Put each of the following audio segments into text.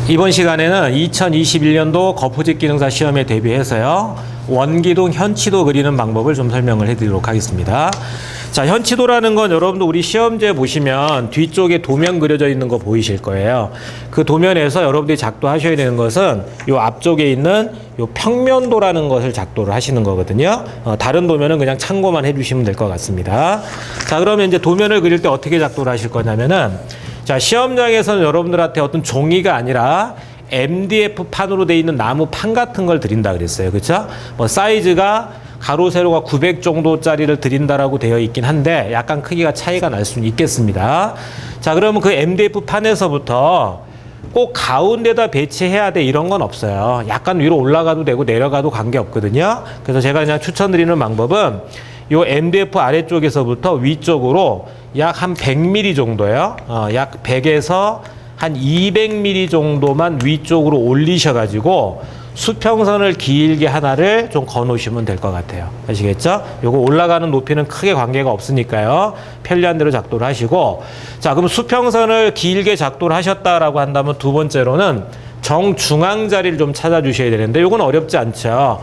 이번 시간에는 2021년도 거푸집기능사 시험에 대비해서요, 원기둥 현치도 그리는 방법을 좀 설명을 해드리도록 하겠습니다. 자, 현치도라는 건 여러분들 우리 시험지에 보시면 뒤쪽에 도면 그려져 있는 거 보이실 거예요. 그 도면에서 여러분들이 작도하셔야 되는 것은 이 앞쪽에 있는 이 평면도라는 것을 작도를 하시는 거거든요. 다른 도면은 그냥 참고만 해주시면 될 것 같습니다. 자, 그러면 이제 도면을 그릴 때 어떻게 작도를 하실 거냐면은, 자, 시험장에서는 여러분들한테 어떤 종이가 아니라 MDF 판으로 돼 있는 나무 판 같은 걸 드린다 그랬어요. 그렇죠? 뭐 사이즈가 가로 세로가 900 정도짜리를 드린다라고 되어 있긴 한데 약간 크기가 차이가 날 수는 있겠습니다. 자, 그러면 그 MDF 판에서부터 꼭 가운데다 배치해야 돼 이런 건 없어요. 약간 위로 올라가도 되고 내려가도 관계없거든요. 그래서 제가 그냥 추천드리는 방법은 요 MDF 아래쪽에서부터 위쪽으로 약 한 100mm 정도요. 약 100에서 한 200mm 정도만 위쪽으로 올리셔가지고 수평선을 길게 하나를 좀 거놓으시면 될 것 같아요. 아시겠죠? 요거 올라가는 높이는 크게 관계가 없으니까요. 편리한 대로 작도를 하시고, 자, 그럼 수평선을 길게 작도를 하셨다라고 한다면 두 번째로는 정중앙 자리를 좀 찾아주셔야 되는데 요건 어렵지 않죠.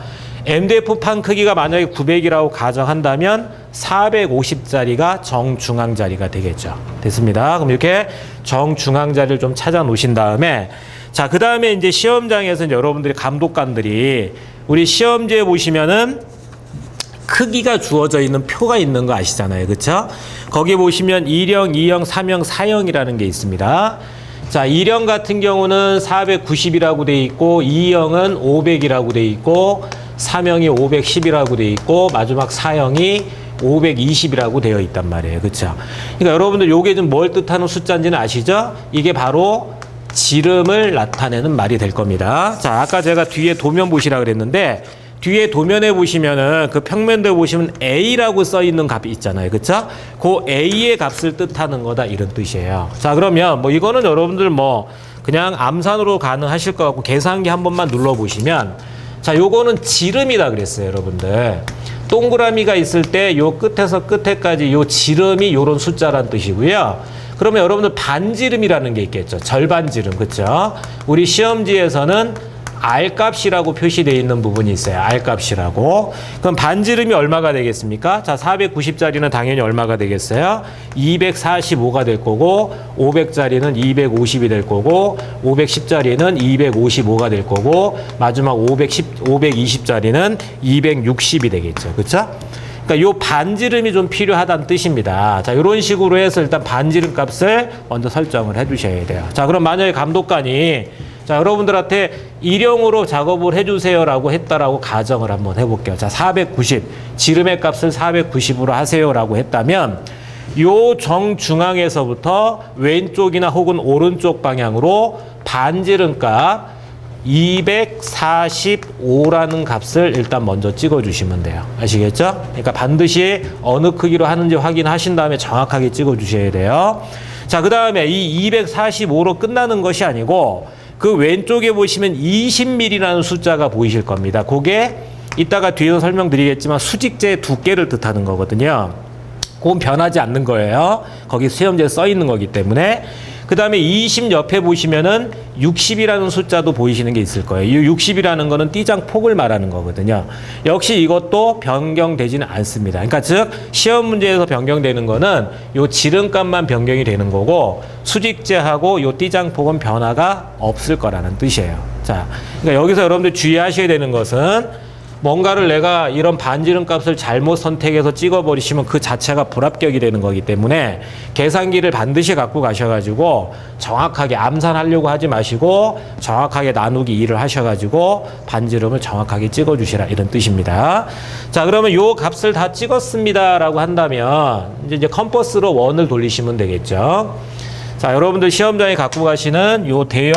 MDF 판 크기가 만약에 900이라고 가정한다면 450짜리가 정중앙 자리가 되겠죠. 됐습니다. 그럼 이렇게 정중앙 자리를 좀 찾아 놓으신 다음에, 자, 그 다음에 이제 시험장에서 이제 여러분들이 감독관들이 우리 시험지에 보시면은 크기가 주어져 있는 표가 있는 거 아시잖아요. 그렇죠? 거기 보시면 1형, 2형, 3형, 4형이라는 게 있습니다. 자, 1형 같은 경우는 490이라고 돼 있고 2형은 500이라고 돼 있고 3형이 510이라고 돼 있고 마지막 4형이 520이라고 되어 있단 말이에요. 그렇죠? 그러니까 여러분들 요게 좀 뭘 뜻하는 숫자인지는 아시죠? 이게 바로 지름을 나타내는 말이 될 겁니다. 자, 아까 제가 뒤에 도면 보시라 그랬는데 뒤에 도면에 보시면은 그 평면도에 보시면 A라고 써 있는 값이 있잖아요. 그렇죠? 그 A의 값을 뜻하는 거다 이런 뜻이에요. 자, 그러면 뭐 이거는 여러분들 뭐 그냥 암산으로 가능하실 것 같고 계산기 한 번만 눌러 보시면, 자, 요거는 지름이다 그랬어요, 여러분들. 동그라미가 있을 때 요 끝에서 끝에까지 요 지름이 요런 숫자란 뜻이고요. 그러면 여러분들 반지름이라는 게 있겠죠. 절반지름, 그렇죠? 우리 시험지에서는 R값이라고 표시되어 있는 부분이 있어요. R값이라고. 그럼 반지름이 얼마가 되겠습니까? 자, 490짜리는 당연히 얼마가 되겠어요? 245가 될 거고 500짜리는 250이 될 거고 510짜리는 255가 될 거고 마지막 520짜리는 260이 되겠죠. 그렇죠? 그러니까 요 반지름이 좀 필요하다는 뜻입니다. 자, 이런 식으로 해서 일단 반지름 값을 먼저 설정을 해 주셔야 돼요. 자, 그럼 만약에 감독관이, 자, 여러분들한테 1형으로 작업을 해주세요라고 했다라고 가정을 한번 해볼게요. 자, 490, 지름의 값을 490으로 하세요라고 했다면 요 정중앙에서부터 왼쪽이나 혹은 오른쪽 방향으로 반지름 값 245라는 값을 일단 먼저 찍어주시면 돼요. 아시겠죠? 그러니까 반드시 어느 크기로 하는지 확인하신 다음에 정확하게 찍어주셔야 돼요. 자, 그 다음에 이 245로 끝나는 것이 아니고 그 왼쪽에 보시면 20mm라는 숫자가 보이실 겁니다. 그게 이따가 뒤에서 설명드리겠지만 수직재의 두께를 뜻하는 거거든요. 그건 변하지 않는 거예요. 거기 시험지에 써 있는 거기 때문에. 그 다음에 20 옆에 보시면은 60이라는 숫자도 보이시는 게 있을 거예요. 이 60이라는 거는 띠장 폭을 말하는 거거든요. 역시 이것도 변경되지는 않습니다. 그러니까 즉 시험 문제에서 변경되는 거는 요 지름값만 변경이 되는 거고 수직재하고 요 띠장 폭은 변화가 없을 거라는 뜻이에요. 자, 그러니까 여기서 여러분들 주의하셔야 되는 것은 뭔가를 내가 이런 반지름 값을 잘못 선택해서 찍어버리시면 그 자체가 불합격이 되는 거기 때문에 계산기를 반드시 갖고 가셔가지고 정확하게 암산하려고 하지 마시고 정확하게 나누기 2를 하셔가지고 반지름을 정확하게 찍어주시라 이런 뜻입니다. 자, 그러면 요 값을 다 찍었습니다라고 한다면 이제 컴퍼스로 원을 돌리시면 되겠죠. 자, 여러분들 시험장에 갖고 가시는 요 대형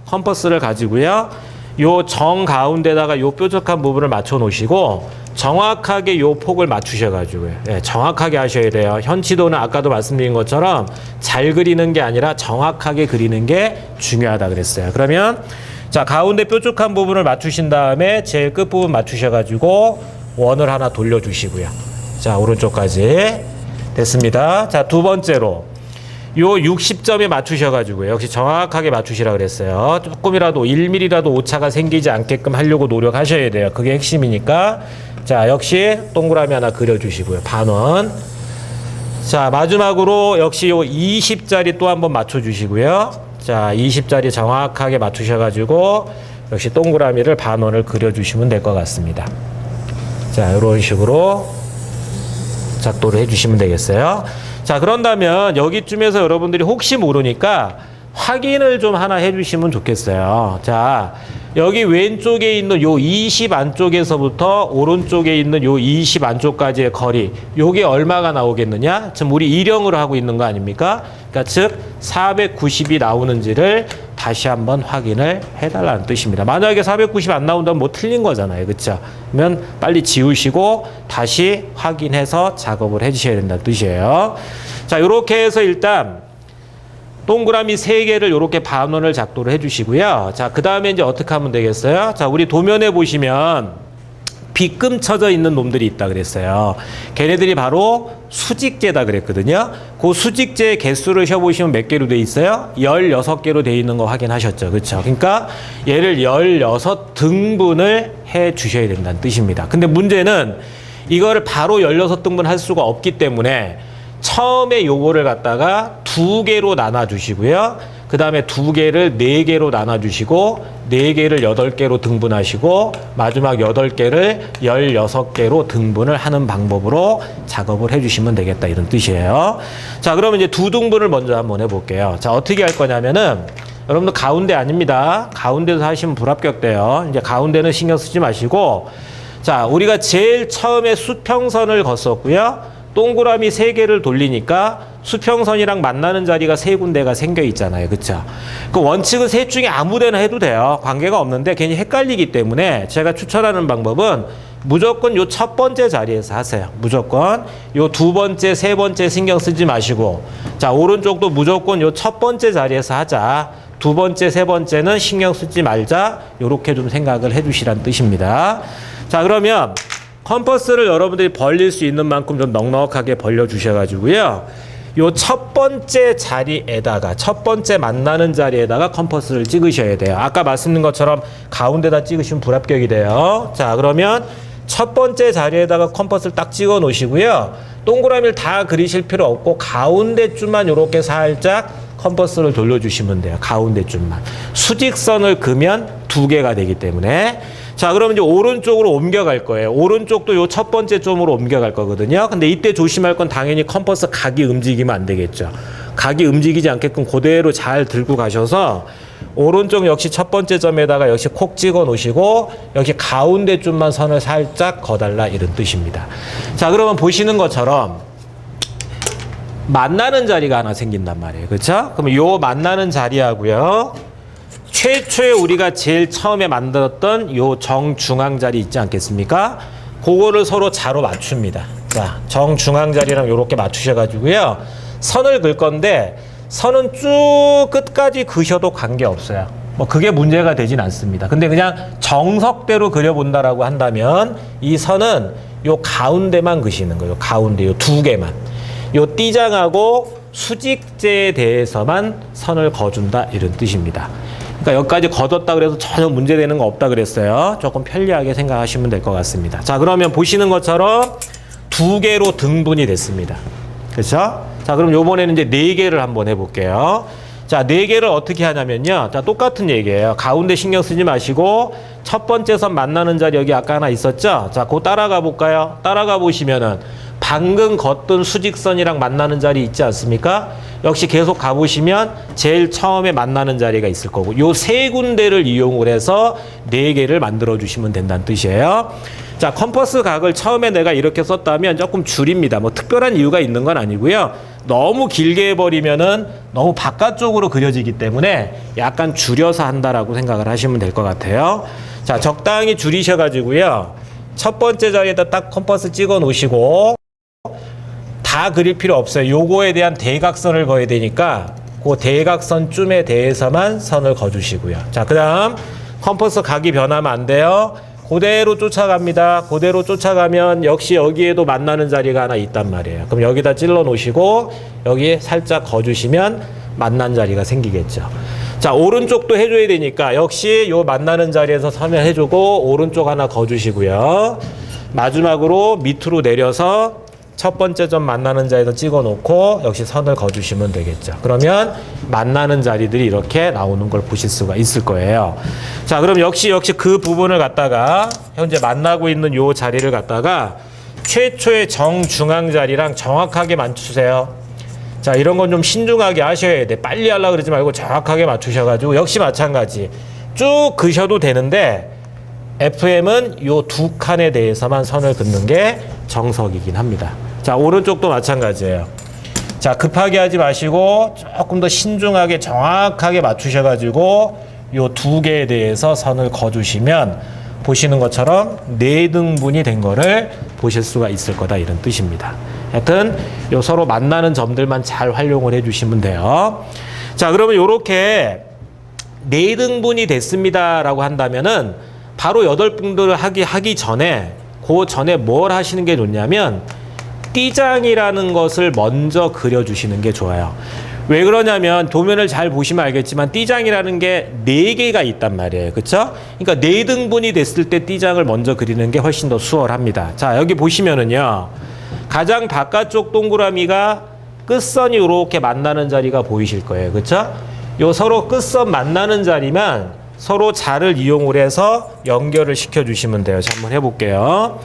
컴퍼스를 가지고요. 요 정 가운데다가 요 뾰족한 부분을 맞춰 놓으시고 정확하게 요 폭을 맞추셔가지고요. 네, 정확하게 하셔야 돼요. 현치도는 아까도 말씀드린 것처럼 잘 그리는 게 아니라 정확하게 그리는 게 중요하다 그랬어요. 그러면 자, 가운데 뾰족한 부분을 맞추신 다음에 제일 끝부분 맞추셔가지고 원을 하나 돌려주시고요. 자, 오른쪽까지 됐습니다. 자, 두 번째로 요 60점에 맞추셔가지고요. 역시 정확하게 맞추시라 그랬어요. 조금이라도 1mm라도 오차가 생기지 않게끔 하려고 노력하셔야 돼요. 그게 핵심이니까. 자, 역시 동그라미 하나 그려주시고요. 반원. 자, 마지막으로 역시 요 20짜리 또 한번 맞춰주시고요. 자, 20짜리 정확하게 맞추셔가지고 역시 동그라미를 반원을 그려주시면 될 것 같습니다. 자, 이런 식으로 작도를 해주시면 되겠어요. 자, 그런다면 여기쯤에서 여러분들이 혹시 모르니까 확인을 좀 하나 해주시면 좋겠어요. 자, 여기 왼쪽에 있는 요 20 안쪽에서부터 오른쪽에 있는 요 20 안쪽까지의 거리, 요게 얼마가 나오겠느냐? 지금 우리 일형으로 하고 있는 거 아닙니까? 그러니까 즉 490이 나오는지를 다시 한번 확인을 해달라는 뜻입니다. 만약에 490 안 나온다면 뭐 틀린 거잖아요. 그렇죠? 그러면 빨리 지우시고 다시 확인해서 작업을 해주셔야 된다는 뜻이에요. 자, 이렇게 해서 일단 동그라미 3개를 이렇게 반원을 작도를 해주시고요. 자, 그 다음에 이제 어떻게 하면 되겠어요? 자, 우리 도면에 보시면 빗금 쳐져 있는 놈들이 있다 그랬어요. 걔네들이 바로 수직제다 그랬거든요. 그 수직제 개수를 세어보시면 몇 개로 돼 있어요? 16개로 돼 있는 거 확인하셨죠? 그렇죠? 그러니까 얘를 16등분을 해 주셔야 된다는 뜻입니다. 근데 문제는 이거를 바로 16등분 할 수가 없기 때문에 처음에 요거를 갖다가 2개로 나눠 주시고요. 그 다음에 2개를 4개로 나눠 주시고 4개를 8개로 등분하시고 마지막 8개를 16개로 등분을 하는 방법으로 작업을 해주시면 되겠다, 이런 뜻이에요. 자, 그러면 이제 2등분을 먼저 한번 해볼게요. 자, 어떻게 할 거냐면은 여러분들 가운데 아닙니다. 가운데서 하시면 불합격돼요. 이제 가운데는 신경 쓰지 마시고, 자, 우리가 제일 처음에 수평선을 걷었고요. 동그라미 3개를 돌리니까 수평선이랑 만나는 자리가 3군데가 생겨 있잖아요. 그쵸? 그 원칙은 셋 중에 아무 데나 해도 돼요. 관계가 없는데 괜히 헷갈리기 때문에 제가 추천하는 방법은 무조건 요 첫 번째 자리에서 하세요. 무조건 요 두 번째, 세 번째 신경 쓰지 마시고, 자, 오른쪽도 무조건 요 첫 번째 자리에서 하자. 두 번째, 세 번째는 신경 쓰지 말자. 요렇게 좀 생각을 해주시란 뜻입니다. 자, 그러면 컴퍼스를 여러분들이 벌릴 수 있는 만큼 좀 넉넉하게 벌려 주셔가지고요. 요 첫 번째 자리에다가, 첫 번째 만나는 자리에다가 컴퍼스를 찍으셔야 돼요. 아까 말씀드린 것처럼 가운데다 찍으시면 불합격이 돼요. 자, 그러면 첫 번째 자리에다가 컴퍼스를 딱 찍어 놓으시고요. 동그라미를 다 그리실 필요 없고 가운데 줄만 이렇게 살짝 컴퍼스를 돌려주시면 돼요. 가운데 줄만. 수직선을 그으면 2개가 되기 때문에. 자, 그러면 이제 오른쪽으로 옮겨갈 거예요. 오른쪽도 요 첫 번째 점으로 옮겨갈 거거든요. 근데 이때 조심할 건 당연히 컴퍼스 각이 움직이면 안 되겠죠. 각이 움직이지 않게끔 그대로 잘 들고 가셔서 오른쪽 역시 첫 번째 점에다가 역시 콕 찍어 놓으시고 역시 가운데 쪽만 선을 살짝 거달라, 이런 뜻입니다. 자, 그러면 보시는 것처럼 만나는 자리가 하나 생긴단 말이에요. 그렇죠? 그럼 요 만나는 자리하고요. 최초에 우리가 제일 처음에 만들었던 요 정중앙 자리 있지 않겠습니까? 그거를 서로 자로 맞춥니다. 자, 정중앙 자리랑 요렇게 맞추셔가지고요. 선을 그을 건데 선은 쭉 끝까지 그으셔도 관계없어요. 뭐 그게 문제가 되진 않습니다. 근데 그냥 정석대로 그려본다라고 한다면 이 선은 요 가운데만 그시는 거예요. 가운데 요 2개만. 요 띠장하고 수직제에 대해서만 선을 그어준다, 이런 뜻입니다. 그러니까 여기까지 걷었다 그래서 전혀 문제되는 거 없다 그랬어요. 조금 편리하게 생각하시면 될 것 같습니다. 자, 그러면 보시는 것처럼 2개로 등분이 됐습니다. 그렇죠? 자, 그럼 요번에는 이제 4개를 한번 해볼게요. 자, 4개를 어떻게 하냐면요. 자, 똑같은 얘기예요. 가운데 신경 쓰지 마시고 첫 번째 선 만나는 자리 여기 아까 하나 있었죠? 자, 그거 따라가 볼까요? 따라가 보시면은 방금 걷던 수직선이랑 만나는 자리 있지 않습니까? 역시 계속 가보시면 제일 처음에 만나는 자리가 있을 거고, 요 3군데를 이용을 해서 4개를 만들어 주시면 된다는 뜻이에요. 자, 컴퍼스 각을 처음에 내가 이렇게 썼다면 조금 줄입니다. 뭐 특별한 이유가 있는 건 아니고요. 너무 길게 해버리면은 너무 바깥쪽으로 그려지기 때문에 약간 줄여서 한다라고 생각을 하시면 될 것 같아요. 자, 적당히 줄이셔가지고요. 첫 번째 자리에다 딱 컴퍼스 찍어 놓으시고, 다 그릴 필요 없어요. 요거에 대한 대각선을 그어야 되니까 그 대각선쯤에 대해서만 선을 그어주시고요. 자, 그 다음 컴퍼스 각이 변하면 안 돼요. 그대로 쫓아갑니다. 그대로 쫓아가면 역시 여기에도 만나는 자리가 하나 있단 말이에요. 그럼 여기다 찔러 놓으시고 여기 살짝 거주시면 만난 자리가 생기겠죠. 자, 오른쪽도 해줘야 되니까 역시 요 만나는 자리에서 선을 해주고 오른쪽 하나 거주시고요. 마지막으로 밑으로 내려서 첫 번째 점 만나는 자리에서 찍어 놓고 역시 선을 그어주시면 되겠죠. 그러면 만나는 자리들이 이렇게 나오는 걸 보실 수가 있을 거예요. 자, 그럼 역시 그 부분을 갖다가 현재 만나고 있는 요 자리를 갖다가 최초의 정중앙 자리랑 정확하게 맞추세요. 자, 이런 건 좀 신중하게 하셔야 돼. 빨리 하려고 그러지 말고 정확하게 맞추셔가지고 역시 마찬가지 쭉 그셔도 되는데 FM은 요 두 칸에 대해서만 선을 긋는 게 정석이긴 합니다. 자, 오른쪽도 마찬가지예요. 자, 급하게 하지 마시고 조금 더 신중하게 정확하게 맞추셔가지고 요 두 개에 대해서 선을 그어주시면 보시는 것처럼 4등분이 된 거를 보실 수가 있을 거다, 이런 뜻입니다. 하여튼 요 서로 만나는 점들만 잘 활용을 해주시면 돼요. 자, 그러면 요렇게 4등분이 됐습니다라고 한다면은 바로 8등분을 하기 전에 그 전에 뭘 하시는 게 좋냐면 띠장이라는 것을 먼저 그려주시는 게 좋아요. 왜 그러냐면 도면을 잘 보시면 알겠지만 띠장이라는 게 4개가 있단 말이에요. 그쵸? 그러니까 4등분이 됐을 때 띠장을 먼저 그리는 게 훨씬 더 수월합니다. 자, 여기 보시면은요. 가장 바깥쪽 동그라미가 끝선이 이렇게 만나는 자리가 보이실 거예요. 그쵸? 요 서로 끝선 만나는 자리만 서로 자를 이용을 해서 연결을 시켜주시면 돼요. 자, 한번 해볼게요.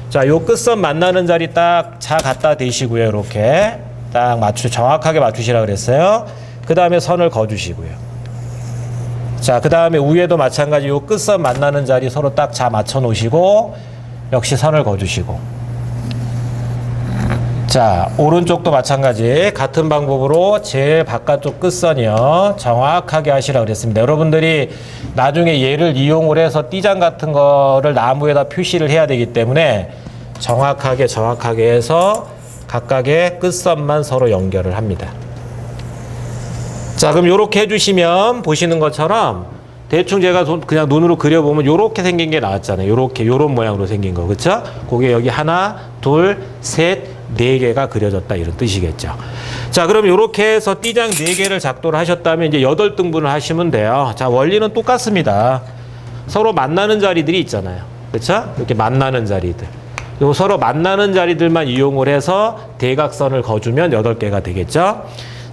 자, 요 끝선 만나는 자리 딱 자 갖다 대시고요. 이렇게 딱 정확하게 맞추시라 그랬어요. 그 다음에 선을 그어주시고요. 자, 그 다음에 위에도 마찬가지 요 끝선 만나는 자리 서로 딱 자 맞춰 놓으시고 역시 선을 그어주시고. 자, 오른쪽도 마찬가지 같은 방법으로 제일 바깥쪽 끝선이요 정확하게 하시라 그랬습니다. 여러분들이 나중에 얘를 이용을 해서 띠장 같은 거를 나무에다 표시를 해야 되기 때문에 정확하게 해서 각각의 끝선만 서로 연결을 합니다. 자, 그럼 요렇게 해주시면 보시는 것처럼 대충 제가 그냥 눈으로 그려보면 요렇게 생긴 게 나왔잖아요. 요런 모양으로 생긴 거, 그쵸? 그게 여기 하나, 둘, 셋, 4개가 그려졌다, 이런 뜻이겠죠. 자, 그럼 요렇게 해서 띠장 4개를 작도를 하셨다면 이제 8등분을 하시면 돼요. 자, 원리는 똑같습니다. 서로 만나는 자리들이 있잖아요. 그쵸? 이렇게 만나는 자리들. 요 서로 만나는 자리들만 이용을 해서 대각선을 그어주면 8개가 되겠죠.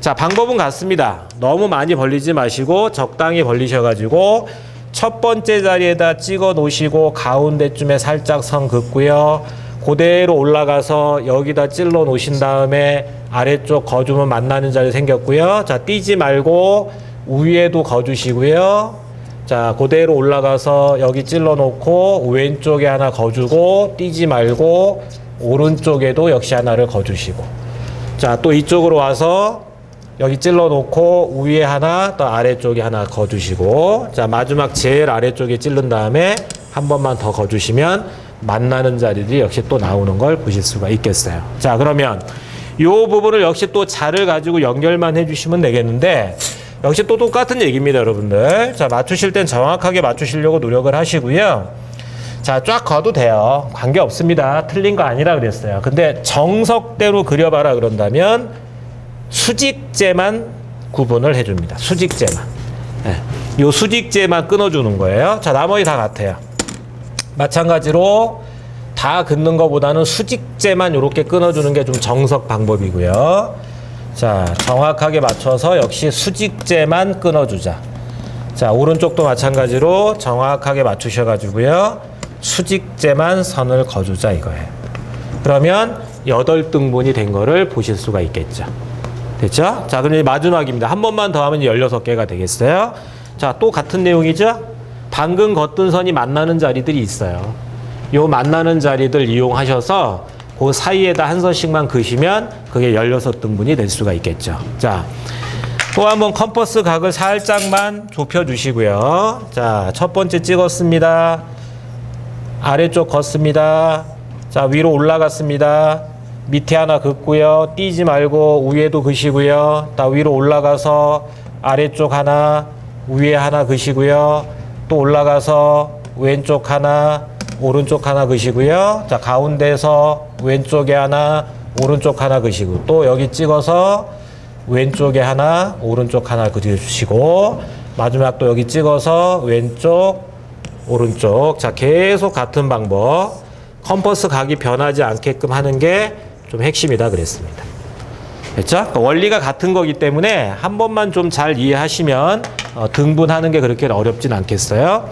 자, 방법은 같습니다. 너무 많이 벌리지 마시고 적당히 벌리셔가지고 첫 번째 자리에다 찍어 놓으시고 가운데쯤에 살짝 선 긋고요. 그대로 올라가서 여기다 찔러 놓으신 다음에 아래쪽 거주면 만나는 자리 생겼고요. 자, 띄지 말고 위에도 거주시고요. 자, 그대로 올라가서 여기 찔러 놓고 왼쪽에 하나 거주고 띄지 말고 오른쪽에도 역시 하나를 거주시고. 자, 또 이쪽으로 와서 여기 찔러 놓고 위에 하나 또 아래쪽에 하나 거주시고. 자, 마지막 제일 아래쪽에 찔른 다음에 한 번만 더 거주시면 만나는 자리들이 역시 또 나오는 걸 보실 수가 있겠어요. 자, 그러면 이 부분을 역시 또 자를 가지고 연결만 해주시면 되겠는데 역시 또 똑같은 얘기입니다, 여러분들. 자, 맞추실 땐 정확하게 맞추시려고 노력을 하시고요. 자, 쫙 그어도 돼요. 관계 없습니다. 틀린 거 아니라 그랬어요. 근데 정석대로 그려봐라 그런다면 수직재만 구분을 해줍니다. 수직재만. 네. 요 수직재만 끊어주는 거예요. 자, 나머지 다 같아요. 마찬가지로 다 긋는 것보다는 수직재만 이렇게 끊어주는 게 좀 정석 방법이고요. 자, 정확하게 맞춰서 역시 수직재만 끊어주자. 자, 오른쪽도 마찬가지로 정확하게 맞추셔가지고요. 수직재만 선을 그어주자 이거예요. 그러면 8등분이 된 거를 보실 수가 있겠죠. 됐죠? 자, 그럼 이제 마지막입니다. 한 번만 더 하면 16개가 되겠어요. 자, 또 같은 내용이죠? 방금 걷던 선이 만나는 자리들이 있어요. 요 만나는 자리들 이용하셔서 그 사이에다 한 선씩만 그시면 그게 16등분이 될 수가 있겠죠. 자, 또 한번 컴퍼스 각을 살짝만 좁혀 주시고요. 자, 첫 번째 찍었습니다. 아래쪽 걷습니다. 자, 위로 올라갔습니다. 밑에 하나 긋고요. 띄지 말고 위에도 그시고요. 다 위로 올라가서 아래쪽 하나, 위에 하나 그시고요. 또 올라가서 왼쪽 하나, 오른쪽 하나 그시고요. 자, 가운데서 왼쪽에 하나, 오른쪽 하나 그시고, 또 여기 찍어서 왼쪽에 하나, 오른쪽 하나 그려주시고, 마지막 또 여기 찍어서 왼쪽, 오른쪽. 자, 계속 같은 방법. 컴퍼스 각이 변하지 않게끔 하는 게 좀 핵심이다 그랬습니다. 됐죠? 그러니까 원리가 같은 거기 때문에 한 번만 좀 잘 이해하시면 등분하는 게 그렇게 어렵진 않겠어요.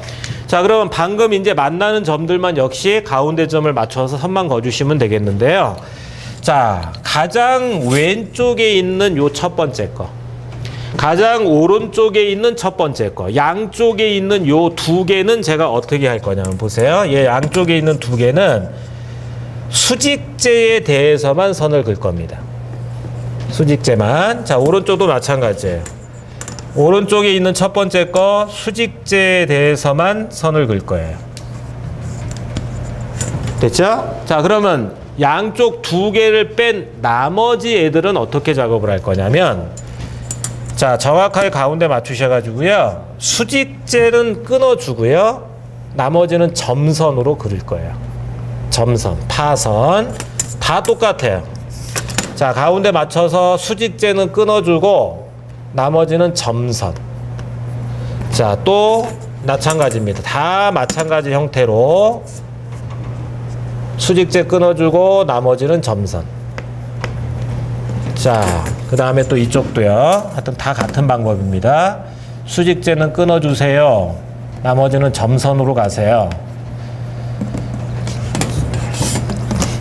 자, 그럼 방금 이제 만나는 점들만 역시 가운데 점을 맞춰서 선만 그어주시면 되겠는데요. 자, 가장 왼쪽에 있는 요 첫 번째 거, 가장 오른쪽에 있는 첫 번째 거, 양쪽에 있는 요 두 개는 제가 어떻게 할 거냐면 보세요. 얘 양쪽에 있는 두 개는 수직제에 대해서만 선을 그을 겁니다. 수직제만. 자, 오른쪽도 마찬가지예요. 오른쪽에 있는 첫 번째 거 수직제에 대해서만 선을 그을 거예요. 됐죠? 자, 그러면 양쪽 두 개를 뺀 나머지 애들은 어떻게 작업을 할 거냐면, 자, 정확하게 가운데 맞추셔가지고요. 수직제는 끊어주고요. 나머지는 점선으로 그릴 거예요. 점선, 파선. 다 똑같아요. 자, 가운데 맞춰서 수직제는 끊어주고 나머지는 점선. 자, 또 마찬가지입니다. 다 마찬가지 형태로 수직제 끊어주고 나머지는 점선. 자, 그 다음에 또 이쪽도요. 하여튼 다 같은 방법입니다. 수직제는 끊어주세요. 나머지는 점선으로 가세요.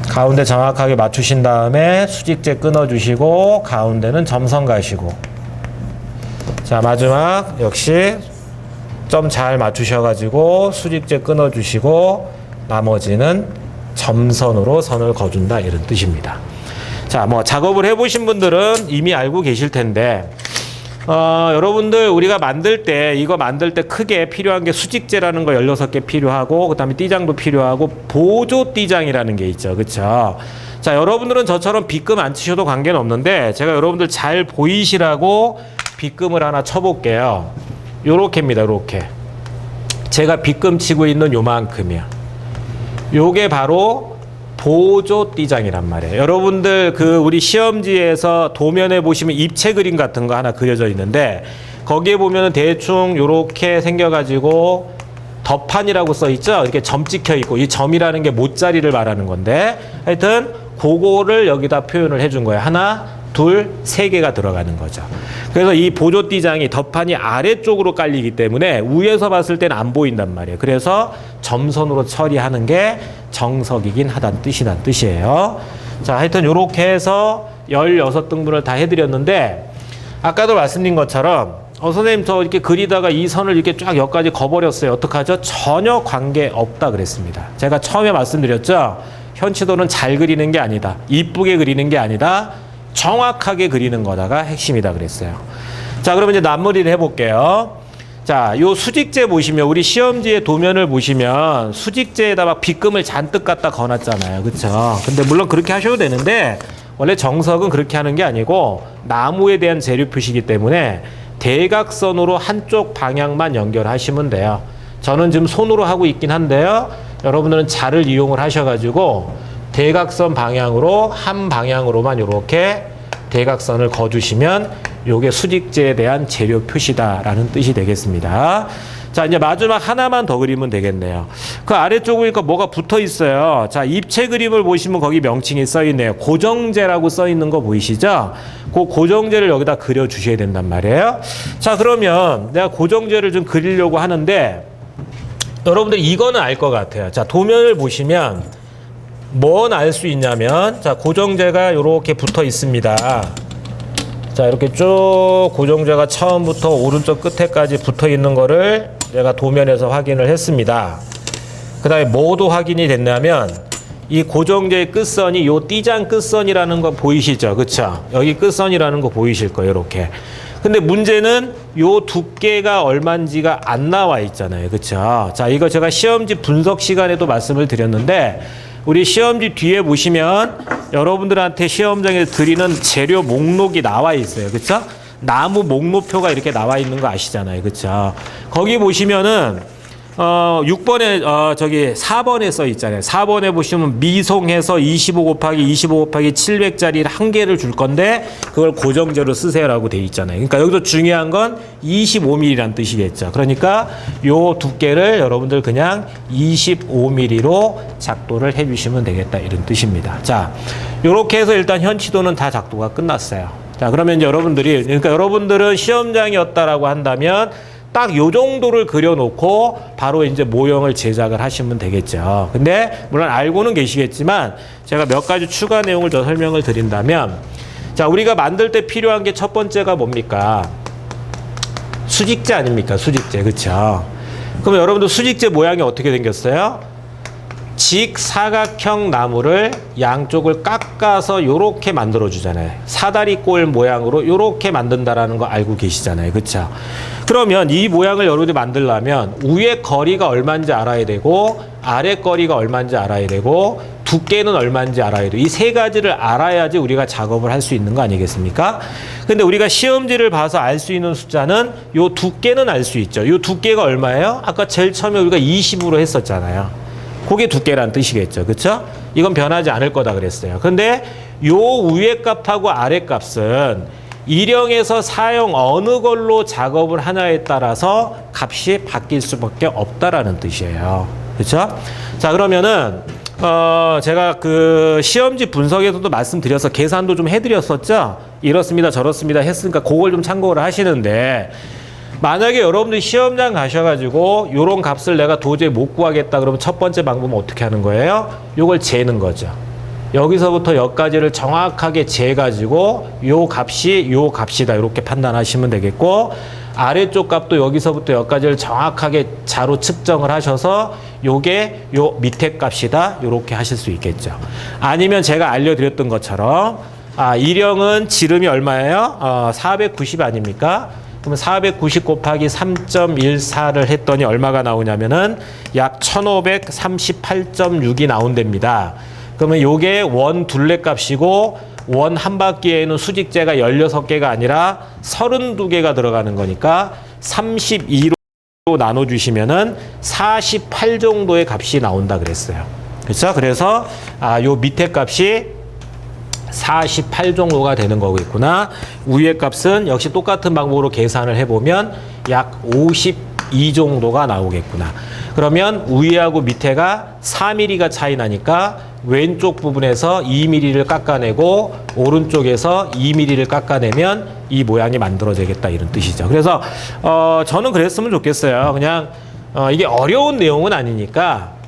가운데 정확하게 맞추신 다음에 수직제 끊어주시고 가운데는 점선 가시고, 자, 마지막 역시 점 잘 맞추셔가지고 수직제 끊어주시고 나머지는 점선으로 선을 그어준다, 이런 뜻입니다. 자, 뭐 작업을 해보신 분들은 이미 알고 계실 텐데, 여러분들 우리가 만들 때, 이거 만들 때 크게 필요한 게 수직제라는 거 16개 필요하고, 그 다음에 띠장도 필요하고, 보조 띠장이라는 게 있죠. 그쵸? 자, 여러분들은 저처럼 빗금 안 치셔도 관계는 없는데, 제가 여러분들 잘 보이시라고 빗금을 하나 쳐볼게요. 요렇게입니다. 요렇게. 제가 빗금 치고 있는 요만큼이야. 요게 바로 보조 띠장이란 말이에요. 여러분들 우리 시험지에서 도면에 보시면 입체 그림 같은 거 하나 그려져 있는데, 거기에 보면은 대충 요렇게 생겨가지고 덧판이라고 써 있죠. 이렇게 점 찍혀 있고, 이 점이라는 게 못자리를 말하는 건데, 하여튼 그거를 여기다 표현을 해준 거예요. 하나, 둘, 세 개가 들어가는 거죠. 그래서 이 보조띠장이 덧판이 아래쪽으로 깔리기 때문에 위에서 봤을 때는 안 보인단 말이에요. 그래서 점선으로 처리하는 게 정석이긴 하다는 뜻이에요. 자, 하여튼 요렇게 해서 16등분을 다 해드렸는데, 아까도 말씀드린 것처럼 선생님 저 이렇게 그리다가 이 선을 이렇게 쫙 여기까지 거버렸어요. 어떡하죠? 전혀 관계 없다 그랬습니다. 제가 처음에 말씀드렸죠. 현치도는 잘 그리는 게 아니다. 이쁘게 그리는 게 아니다. 정확하게 그리는 거다가 핵심이다 그랬어요. 자, 그러면 이제 낱무리를 해볼게요. 자, 요 수직제 보시면, 우리 시험지의 도면을 보시면 수직제에다 막 빗금을 잔뜩 갖다 거놨잖아요. 그쵸? 근데 물론 그렇게 하셔도 되는데, 원래 정석은 그렇게 하는 게 아니고 나무에 대한 재료 표시이기 때문에 대각선으로 한쪽 방향만 연결하시면 돼요. 저는 지금 손으로 하고 있긴 한데요. 여러분들은 자를 이용을 하셔가지고 대각선 방향으로 한 방향으로만 이렇게 대각선을 그어주시면 요게 수직제에 대한 재료 표시다라는 뜻이 되겠습니다. 자, 이제 마지막 하나만 더 그리면 되겠네요. 그 아래쪽 보니까 뭐가 붙어 있어요. 자, 입체 그림을 보시면 거기 명칭이 써 있네요. 고정제라고 써 있는 거 보이시죠? 그 고정제를 여기다 그려 주셔야 된단 말이에요. 자, 그러면 내가 고정제를 좀 그리려고 하는데, 여러분들 이거는 알 것 같아요. 자, 도면을 보시면 뭔 알 수 있냐면, 자, 고정제가 이렇게 붙어 있습니다. 자, 이렇게 쭉 고정제가 처음부터 오른쪽 끝에까지 붙어 있는 거를 제가 도면에서 확인을 했습니다. 그 다음에 뭐도 확인이 됐냐면, 이 고정제의 끝선이 요 띠장 끝선이라는 거 보이시죠? 그쵸? 여기 끝선이라는 거 보이실 거예요. 이렇게. 근데 문제는 요 두께가 얼마인지가 안 나와 있잖아요. 그쵸? 자, 이거 제가 시험지 분석 시간에도 말씀을 드렸는데, 우리 시험지 뒤에 보시면 여러분들한테 시험장에 드리는 재료 목록이 나와 있어요. 그쵸? 나무 목록표가 이렇게 나와 있는 거 아시잖아요. 그쵸? 거기 보시면은 6번에 저기 4번에 써 있잖아요. 4번에 보시면 미송해서 25 곱하기 25 곱하기 700짜리 한 개를 줄 건데 그걸 고정제로 쓰세요라고 돼 있잖아요. 그러니까 여기서 중요한 건 25mm란 뜻이겠죠. 그러니까 요 두께를 여러분들 그냥 25mm로 작도를 해 주시면 되겠다 이런 뜻입니다. 자, 요렇게 해서 일단 현치도는 다 작도가 끝났어요. 자, 그러면 이제 여러분들이, 그러니까 여러분들은 시험장이었다라고 한다면 딱 요 정도를 그려놓고 바로 이제 모형을 제작을 하시면 되겠죠. 근데 물론 알고는 계시겠지만 제가 몇 가지 추가 내용을 더 설명을 드린다면, 자, 우리가 만들 때 필요한 게 첫 번째가 뭡니까? 수직재 아닙니까? 수직재. 그쵸? 그럼 여러분들 수직재 모양이 어떻게 생겼어요? 직사각형 나무를 양쪽을 깎아서 요렇게 만들어 주잖아요. 사다리꼴 모양으로 요렇게 만든다라는 거 알고 계시잖아요. 그렇죠? 그러면 이 모양을 여러분들이 만들려면 위에 거리가 얼마인지 알아야 되고 아래 거리가 얼마인지 알아야 되고 두께는 얼마인지 알아야 돼요. 이 세 가지를 알아야지 우리가 작업을 할 수 있는 거 아니겠습니까? 근데 우리가 시험지를 봐서 알 수 있는 숫자는 요 두께는 알 수 있죠. 요 두께가 얼마예요? 아까 제일 처음에 우리가 20으로 했었잖아요. 그게 두께란 뜻이겠죠. 그렇죠? 이건 변하지 않을 거다 그랬어요. 근데 요 위에 값하고 아래 값은 1형에서 4형 어느 걸로 작업을 하냐에 따라서 값이 바뀔 수밖에 없다라는 뜻이에요. 그렇죠? 자, 그러면은 제가 그 시험지 분석에서도 말씀드려서 계산도 좀 해드렸었죠. 이렇습니다, 저렇습니다 했으니까 그걸 좀 참고를 하시는데, 만약에 여러분들이 시험장 가셔가지고 요런 값을 내가 도저히 못 구하겠다 그러면 첫 번째 방법은 어떻게 하는 거예요? 요걸 재는 거죠. 여기서부터 여기까지를 정확하게 재가지고 요 값이 요 값이다 이렇게 판단하시면 되겠고, 아래쪽 값도 여기서부터 여기까지를 정확하게 자로 측정을 하셔서 요게 요 밑에 값이다 이렇게 하실 수 있겠죠. 아니면 제가 알려드렸던 것처럼 1형은 지름이 얼마예요? 490 아닙니까? 그러면 490 곱하기 3.14를 했더니 얼마가 나오냐면은 약 1538.6이 나온답니다. 그러면 요게 원 둘레 값이고 원 한 바퀴에는 수직재가 16개가 아니라 32개가 들어가는 거니까 32로 나눠주시면은 48 정도의 값이 나온다 그랬어요. 그렇죠? 그래서 요 밑에 값이 48 정도가 되는 거겠구나. 위의 값은 역시 똑같은 방법으로 계산을 해보면 약 52 정도가 나오겠구나. 그러면 위하고 밑에가 4mm가 차이 나니까 왼쪽 부분에서 2mm를 깎아내고 오른쪽에서 2mm를 깎아내면 이 모양이 만들어지겠다 이런 뜻이죠. 그래서 저는 그랬으면 좋겠어요. 그냥 이게 어려운 내용은 아니니까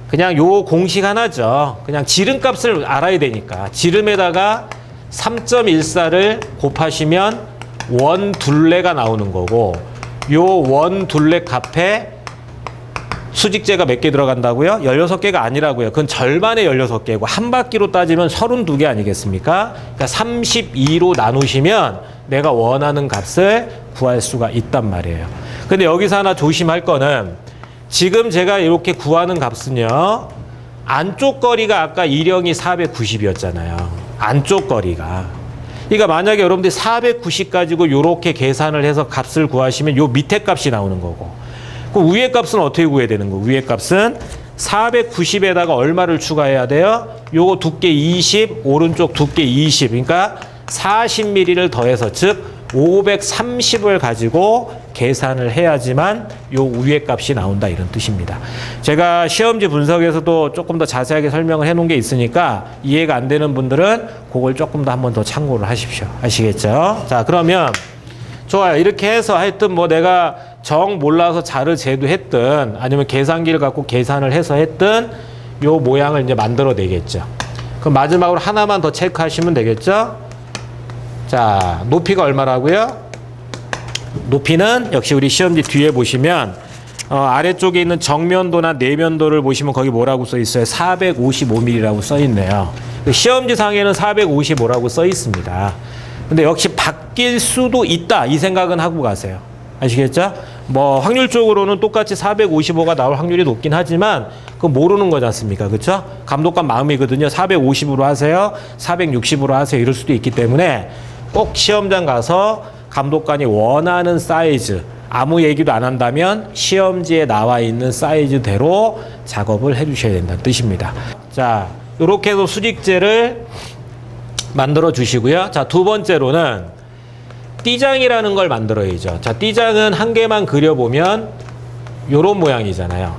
그냥 요 공식 하나죠. 그냥 지름값을 알아야 되니까 지름에다가 3.14를 곱하시면 원 둘레가 나오는 거고, 요 원 둘레 값에 수직재가 몇 개 들어간다고요? 16개가 아니라고요. 그건 절반의 16개고 한 바퀴로 따지면 32개 아니겠습니까? 그러니까 32로 나누시면 내가 원하는 값을 구할 수가 있단 말이에요. 근데 여기서 하나 조심할 거는, 지금 제가 이렇게 구하는 값은요, 안쪽 거리가 아까 1형이 490이었잖아요. 안쪽 거리가. 그러니까 만약에 여러분들이 490 가지고 이렇게 계산을 해서 값을 구하시면 요 밑에 값이 나오는 거고, 그 위에 값은 어떻게 구해야 되는 거고, 위에 값은 490에다가 얼마를 추가해야 돼요? 요거 두께 20, 오른쪽 두께 20. 그러니까 40mm를 더해서, 즉 530을 가지고 계산을 해야지만 요 위에 값이 나온다 이런 뜻입니다. 제가 시험지 분석에서도 조금 더 자세하게 설명을 해놓은 게 있으니까 이해가 안 되는 분들은 그걸 조금 더 한번 더 참고를 하십시오. 아시겠죠? 자, 그러면 좋아요. 이렇게 해서 하여튼 뭐 내가 정 몰라서 자르 재도 했든 아니면 계산기를 갖고 계산을 해서 했든 요 모양을 이제 만들어내겠죠. 그럼 마지막으로 하나만 더 체크하시면 되겠죠? 자, 높이가 얼마라고요? 높이는 역시 우리 시험지 뒤에 보시면 아래쪽에 있는 정면도나 내면도를 보시면 거기 뭐라고 써 있어요? 455mm라고 써 있네요. 시험지 상에는 455라고 써 있습니다. 근데 역시 바뀔 수도 있다 이 생각은 하고 가세요. 아시겠죠? 뭐 확률적으로는 똑같이 455가 나올 확률이 높긴 하지만 그건 모르는 거지 않습니까? 그렇죠? 감독관 마음이거든요. 450으로 하세요. 460으로 하세요. 이럴 수도 있기 때문에 꼭 시험장 가서 감독관이 원하는 사이즈, 아무 얘기도 안 한다면 시험지에 나와 있는 사이즈대로 작업을 해주셔야 된다는 뜻입니다. 자, 이렇게 해서 수직재를 만들어 주시고요. 자, 두 번째로는 띠장이라는 걸 만들어야죠. 자, 띠장은 한 개만 그려보면 요런 모양이잖아요.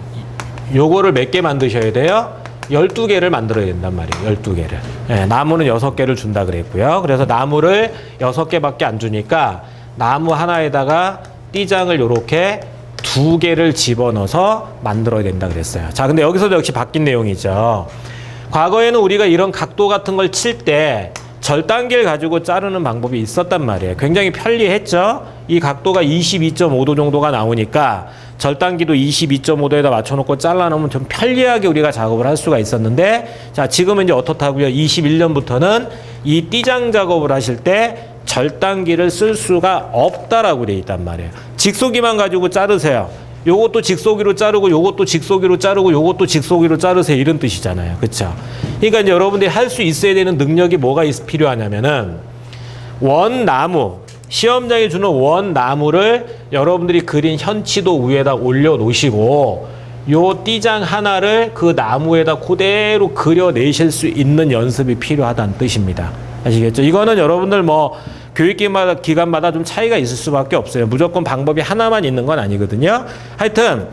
요거를 몇 개 만드셔야 돼요? 12개를 만들어야 된단 말이에요. 12개를. 네, 나무는 6개를 준다 그랬고요. 그래서 나무를 6개밖에 안 주니까 나무 하나에다가 띠장을 요렇게 2개를 집어넣어서 만들어야 된다 그랬어요. 자, 근데 여기서도 역시 바뀐 내용이죠. 과거에는 우리가 이런 각도 같은 걸 칠 때 절단기를 가지고 자르는 방법이 있었단 말이에요. 굉장히 편리했죠. 이 각도가 22.5도 정도가 나오니까 절단기도 22.5도에다 맞춰놓고 잘라놓으면 좀 편리하게 우리가 작업을 할 수가 있었는데, 자, 지금은 이제 어떻다고요? 21년부터는 이 띠장 작업을 하실 때 절단기를 쓸 수가 없다라고 돼 있단 말이에요. 직소기만 가지고 자르세요. 요것도 직소기로 자르고 요것도 직소기로 자르고 요것도 직소기로 자르세요, 이런 뜻이잖아요. 그렇죠? 그러니까 이제 여러분들이 할 수 있어야 되는 능력이 뭐가 필요하냐면은 원나무, 시험장에 주는 원나무를 여러분들이 그린 현치도 위에다 올려 놓으시고 요 띠장 하나를 그 나무에다 그대로 그려내실 수 있는 연습이 필요하다는 뜻입니다. 아시겠죠? 이거는 여러분들 뭐 기관마다 좀 차이가 있을 수밖에 없어요. 무조건 방법이 하나만 있는 건 아니거든요. 하여튼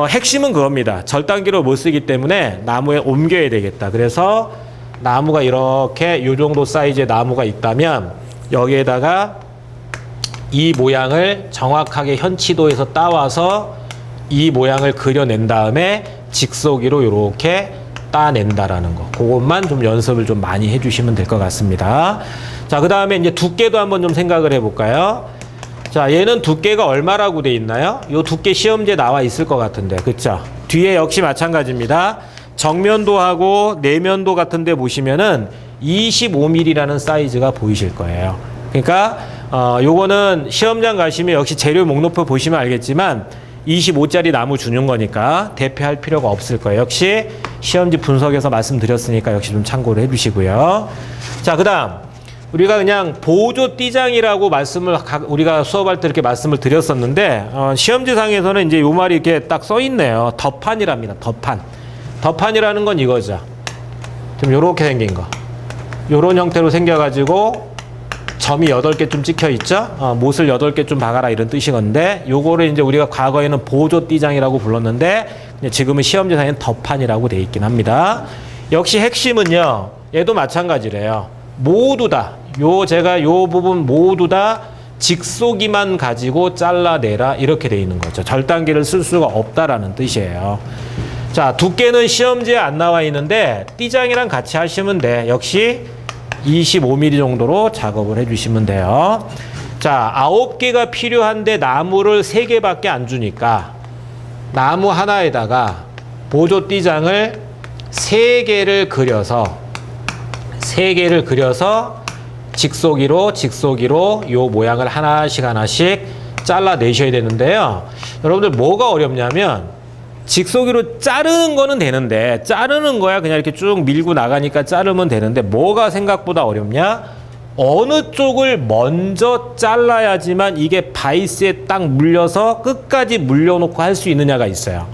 핵심은 그겁니다. 절단기로 못 쓰기 때문에 나무에 옮겨야 되겠다. 그래서 나무가 이렇게 요 정도 사이즈의 나무가 있다면 여기에다가 이 모양을 정확하게 현치도에서 따와서 이 모양을 그려낸 다음에 직소기로 이렇게 따낸다라는 거. 그것만 좀 연습을 좀 많이 해주시면 될 것 같습니다. 자, 그 다음에 이제 두께도 한번 좀 생각을 해볼까요? 자, 얘는 두께가 얼마라고 돼 있나요? 요 두께 시험지에 나와 있을 것 같은데, 그쵸? 뒤에 역시 마찬가지입니다. 정면도 하고 내면도 같은데 보시면은 25mm라는 사이즈가 보이실 거예요. 그러니까 요거는 시험장 가시면 역시 재료 목록표 보시면 알겠지만 25짜리 나무 주는 거니까 대표할 필요가 없을 거예요. 역시 시험지 분석에서 말씀드렸으니까 역시 좀 참고를 해주시고요. 자, 그 다음 우리가 그냥 보조 띠장이라고 우리가 수업할 때 이렇게 말씀을 드렸었는데 시험지상에서는 이제 요 말이 이렇게 딱 써 있네요. 덧판이랍니다. 덧판이라는 건 이거죠. 좀 요렇게 생긴 거. 요런 형태로 생겨가지고 점이 8개쯤 찍혀 있죠. 못을 8개쯤 박아라 이런 뜻이건데, 요거를 이제 우리가 과거에는 보조 띠장이라고 불렀는데 지금은 시험지상에는 덧판이라고 돼 있긴 합니다. 역시 핵심은요, 얘도 마찬가지래요. 모두 다 제가 요 부분 모두 다 직소기만 가지고 잘라내라 이렇게 돼 있는 거죠. 절단기를 쓸 수가 없다라는 뜻이에요. 자, 두께는 시험지에 안 나와 있는데 띠장이랑 같이 하시면 돼. 역시 25mm 정도로 작업을 해주시면 돼요. 자, 9개가 필요한데 나무를 3개밖에 안 주니까 나무 하나에다가 보조 띠장을 3개를 그려서 직소기로 요 모양을 하나씩 잘라내셔야 되는데요. 여러분들 뭐가 어렵냐면 직소기로 자르는 거는 되는데, 자르는 거야 그냥 이렇게 쭉 밀고 나가니까 자르면 되는데, 뭐가 생각보다 어렵냐? 어느 쪽을 먼저 잘라야지만 이게 바이스에 딱 물려서 끝까지 물려놓고 할 수 있느냐가 있어요.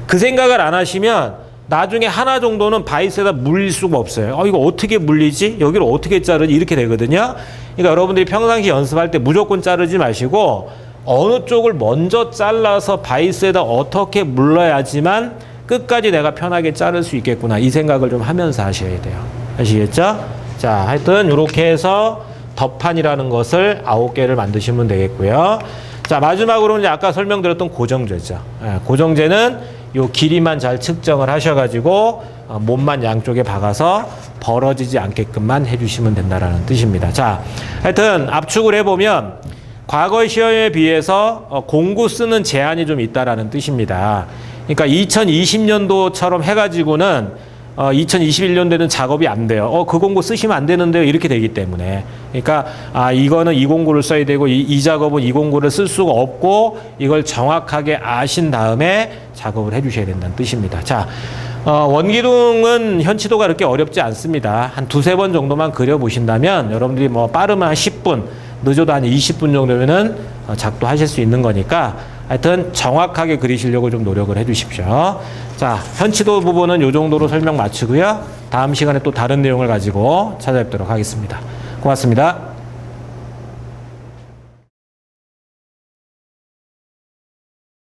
그 생각을 안 하시면 나중에 하나 정도는 바이스에다 물릴 수가 없어요. 이거 어떻게 물리지? 여기를 어떻게 자르지? 이렇게 되거든요. 그러니까 여러분들이 평상시 연습할 때 무조건 자르지 마시고 어느 쪽을 먼저 잘라서 바이스에다 어떻게 물러야지만 끝까지 내가 편하게 자를 수 있겠구나, 이 생각을 좀 하면서 하셔야 돼요. 아시겠죠? 자, 하여튼 이렇게 해서 덧판이라는 것을 9개를 만드시면 되겠고요. 자, 마지막으로는 이제 아까 설명드렸던 고정제죠. 고정제는 요 길이만 잘 측정을 하셔가지고 몸만 양쪽에 박아서 벌어지지 않게끔만 해주시면 된다라는 뜻입니다. 자, 하여튼 압축을 해보면 과거의 시험에 비해서 공구 쓰는 제한이 좀 있다라는 뜻입니다. 그러니까 2020년도처럼 해가지고는 2021년도에는 작업이 안 돼요. 그 공구 쓰시면 안 되는데요, 이렇게 되기 때문에. 그러니까 이거는 이 공구를 써야 되고 이 작업은 이 공구를 쓸 수가 없고, 이걸 정확하게 아신 다음에 작업을 해주셔야 된다는 뜻입니다. 자, 원기둥은 현치도가 그렇게 어렵지 않습니다. 한 2-3번 정도만 그려보신다면 여러분들이 뭐 빠르면 한 10분, 늦어도 한 20분 정도면은 작도하실 수 있는 거니까 하여튼 정확하게 그리시려고 좀 노력을 해 주십시오. 자, 현치도 부분은 이 정도로 설명 마치고요. 다음 시간에 또 다른 내용을 가지고 찾아뵙도록 하겠습니다. 고맙습니다.